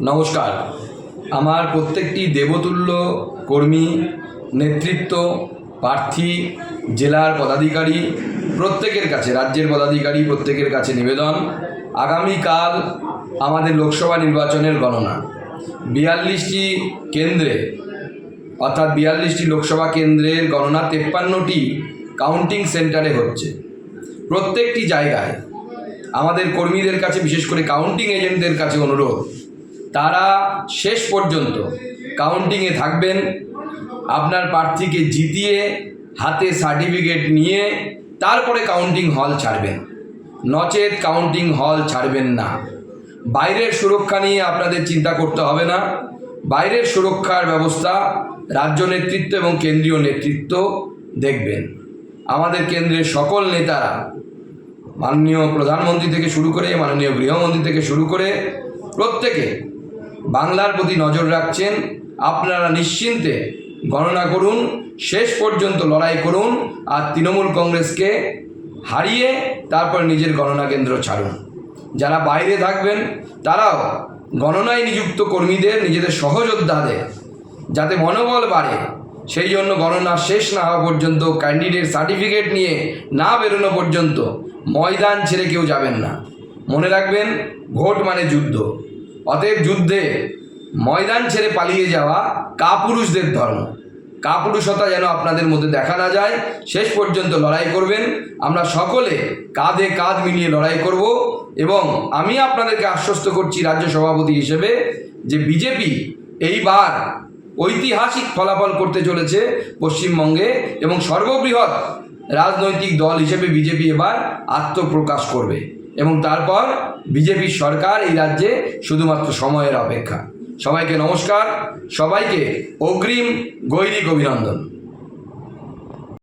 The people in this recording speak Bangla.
নমস্কার। আমার প্রত্যেকটি দেবতুল্য কর্মী, নেতৃত্ব, প্রার্থী, জেলার পদাধিকারী প্রত্যেকের কাছে, রাজ্যের পদাধিকারী প্রত্যেকের কাছে নিবেদন, আগামীকাল আমাদের লোকসভা নির্বাচনের গণনা 42টি কেন্দ্রে, অর্থাৎ 42টি লোকসভা কেন্দ্রের গণনা 53টি কাউন্টিং সেন্টারে হচ্ছে। প্রত্যেকটি জায়গায় আমাদের কর্মীদের কাছে, বিশেষ করে কাউন্টিং এজেন্টদের কাছে অনুরোধ, তারা শেষ পর্যন্ত কাউন্টিংয়ে থাকবেন। আপনার প্রার্থীকে জিতিয়ে হাতে সার্টিফিকেট নিয়ে তারপরে কাউন্টিং হল ছাড়বেন, নচেত কাউন্টিং হল ছাড়বেন না। বাইরের সুরক্ষা নিয়ে আপনাদের চিন্তা করতে হবে না। বাইরের সুরক্ষার ব্যবস্থা রাজ্য নেতৃত্ব এবং কেন্দ্রীয় নেতৃত্ব দেখবেন। আমাদের কেন্দ্রের সকল নেতারা, মাননীয় প্রধানমন্ত্রী থেকে শুরু করে মাননীয় গৃহমন্ত্রী থেকে শুরু করে প্রত্যেকে বাংলার প্রতি নজর রাখছেন। আপনারা নিশ্চিন্তে গণনা করুন, শেষ পর্যন্ত লড়াই করুন, আর তৃণমূল কংগ্রেসকে হারিয়ে তারপর নিজের গণনা কেন্দ্র ছাড়ুন। যারা বাইরে থাকবেন তারাও গণনায় নিযুক্ত কর্মীদের, নিজেদের সহযোদ্ধাদের যাতে মনোবল বাড়ে, সেই জন্য গণনা শেষ না হওয়া পর্যন্ত, ক্যান্ডিডেট সার্টিফিকেট নিয়ে না বেরোনো পর্যন্ত ময়দান ছেড়ে কেউ যাবেন না। মনে রাখবেন, ভোট মানে যুদ্ধ। অতএব যুদ্ধে ময়দান ছেড়ে পালিয়ে যাওয়া কাপুরুষদের ধর্ম। কাপুরুষতা যেন আপনাদের মধ্যে দেখা না যায়। শেষ পর্যন্ত লড়াই করবেন। আমরা সকলে কাঁধে কাঁধ মিলিয়ে লড়াই করব। এবং আমি আপনাদেরকে আশ্বস্ত করছি রাজ্য সভাপতি হিসেবে যে বিজেপি এইবার ঐতিহাসিক ফলাফল করতে চলেছে পশ্চিমবঙ্গে, এবং সর্ববৃহৎ রাজনৈতিক দল হিসেবে বিজেপি এবার আত্মপ্রকাশ করবে, এবং তারপর বিজেপির সরকার এই রাজ্যে শুধুমাত্র সময়ের অপেক্ষা। সবাইকে নমস্কার, সবাইকে অগ্রিম গৈরিক অভিনন্দন।